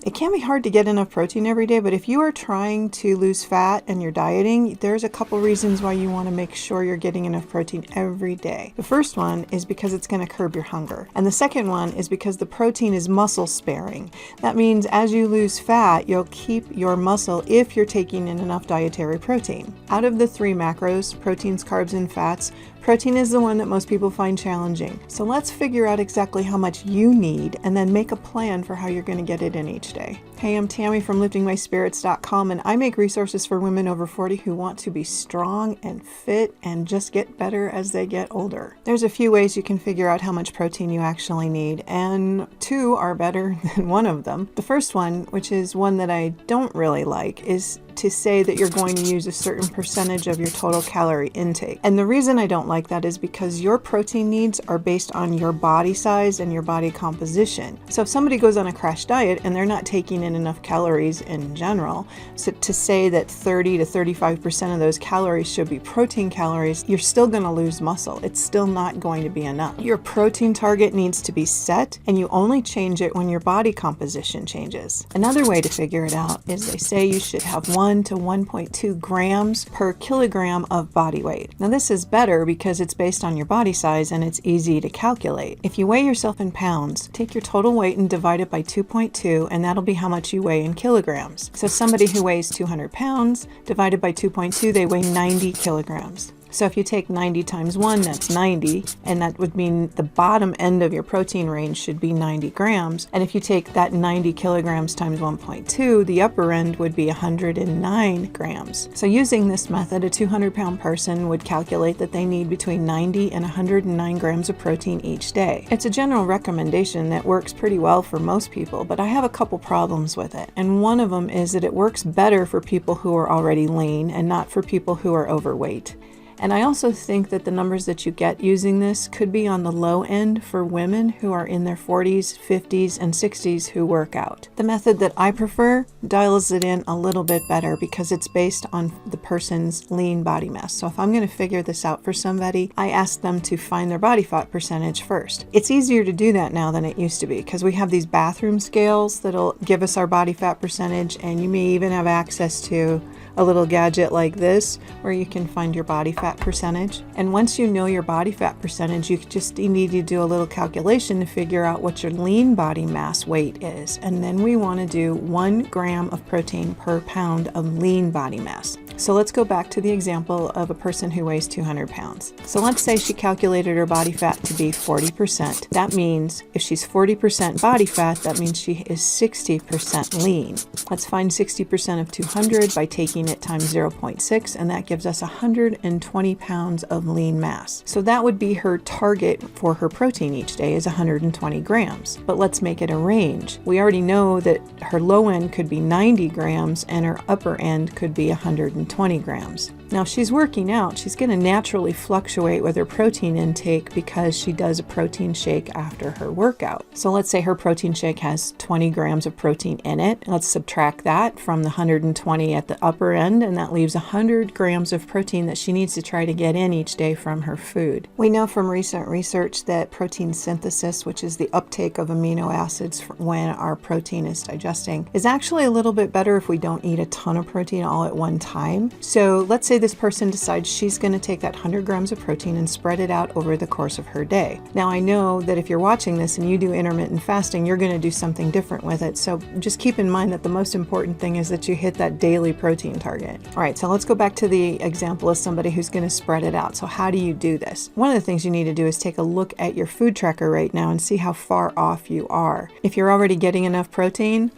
It can be hard to get enough protein every day, but if you are trying to lose fat and you're dieting, there's a couple reasons why you want to make sure you're getting enough protein every day. The first one is because it's going to curb your hunger. And the second one is because the protein is muscle sparing. That means as you lose fat, you'll keep your muscle if you're taking in enough dietary protein. Out of the 3 macros, proteins, carbs, and fats, protein is the one that most people find challenging. So let's figure out exactly how much you need and then make a plan for how you're going to get it in each day. Hey, I'm Tammy from liftingmyspirits.com, and I make resources for women over 40 who want to be strong and fit and just get better as they get older. There's a few ways you can figure out how much protein you actually need, and 2 are better than one of them. The first one, which is one that I don't really like, is to say that you're going to use a certain percentage of your total calorie intake. And the reason I don't like that is because your protein needs are based on your body size and your body composition. So if somebody goes on a crash diet and they're not taking in enough calories in general, so to say that 30 to 35% of those calories should be protein calories, you're still going to lose muscle. It's still not going to be enough. Your protein target needs to be set, and you only change it when your body composition changes. Another way to figure it out is they say you should have 1 to 1.2 grams per kilogram of body weight. Now this is better because it's based on your body size and it's easy to calculate. If you weigh yourself in pounds, take your total weight and divide it by 2.2, and that'll be how much you weigh in kilograms. So somebody who weighs 200 pounds divided by 2.2, they weigh 90 kilograms. So if you take 90 times 1, that's 90, and that would mean the bottom end of your protein range should be 90 grams. And if you take that 90 kilograms times 1.2, the upper end would be 109 grams. So using this method, a 200-pound person would calculate that they need between 90 and 109 grams of protein each day. It's a general recommendation that works pretty well for most people, but I have a couple problems with it. And one of them is that it works better for people who are already lean and not for people who are overweight. And I also think that the numbers that you get using this could be on the low end for women who are in their 40s, 50s, and 60s who work out. The method that I prefer dials it in a little bit better because it's based on the person's lean body mass. So if I'm going to figure this out for somebody, I ask them to find their body fat percentage first. It's easier to do that now than it used to be because we have these bathroom scales that'll give us our body fat percentage, and you may even have access to a little gadget like this where you can find your body fat percentage. And once you know your body fat percentage, you just need to do a little calculation to figure out what your lean body mass weight is. And then we want to do 1 gram of protein per pound of lean body mass. So let's go back to the example of a person who weighs 200 pounds. So let's say she calculated her body fat to be 40%. That means if she's 40% body fat, that means she is 60% lean. Let's find 60% of 200 by taking it times 0.6, and that gives us 120 pounds of lean mass. So that would be her target for her protein each day is 120 grams. But let's make it a range. We already know that her low end could be 90 grams and her upper end could be 120 grams. Now, if she's working out, she's going to naturally fluctuate with her protein intake because she does a protein shake after her workout. So let's say her protein shake has 20 grams of protein in it. Let's subtract that from the 120 at the upper end, and that leaves 100 grams of protein that she needs to try to get in each day from her food. We know from recent research that protein synthesis, which is the uptake of amino acids when our protein is digesting, is actually a little bit better if we don't eat a ton of protein all at one time. So let's say this person decides she's going to take that 100 grams of protein and spread it out over the course of her day. Now, I know that if you're watching this and you do intermittent fasting, you're going to do something different with it. So just keep in mind that the most important thing is that you hit that daily protein target. All right, so let's go back to the example of somebody who's going to spread it out. So how do you do this? One of the things you need to do is take a look at your food tracker right now and see how far off you are. If you're already getting enough protein,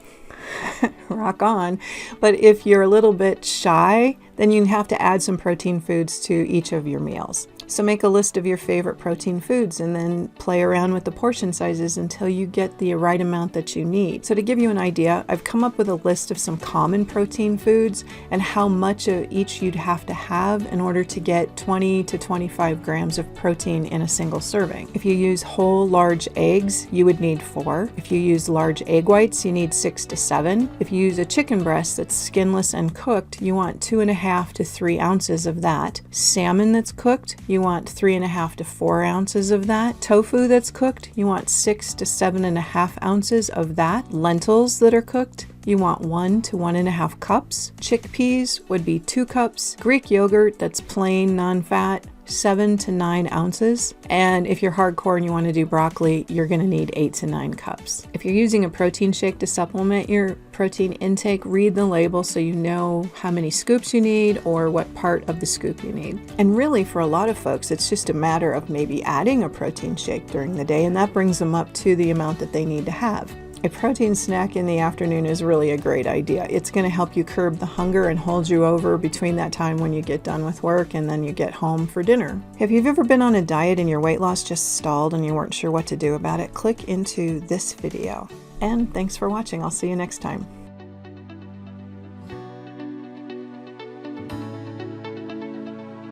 rock on. But if you're a little bit shy, then you have to add some protein foods to each of your meals. So make a list of your favorite protein foods and then play around with the portion sizes until you get the right amount that you need. So to give you an idea, I've come up with a list of some common protein foods and how much of each you'd have to have in order to get 20 to 25 grams of protein in a single serving. If you use whole large eggs, you would need 4. If you use large egg whites, you need 6 to 7. If you use a chicken breast that's skinless and cooked, you want 2.5 to 3 ounces of that. Salmon that's cooked, you you want 3.5 to 4 ounces of that. Tofu that's cooked, you want 6 to 7.5 ounces of that. Lentils that are cooked, you want 1 to 1.5 cups. Chickpeas would be 2 cups. Greek yogurt that's plain, non-fat, 7 to 9 ounces. And if you're hardcore and you want to do broccoli, you're going to need 8 to 9 cups. If you're using a protein shake to supplement your protein intake, read the label so you know how many scoops you need or what part of the scoop you need. And really, for a lot of folks, it's just a matter of maybe adding a protein shake during the day, and that brings them up to the amount that they need to have. A protein snack in the afternoon is really a great idea. It's going to help you curb the hunger and hold you over between that time when you get done with work and then you get home for dinner. If you've ever been on a diet and your weight loss just stalled and you weren't sure what to do about it, click into this video. And thanks for watching. I'll see you next time.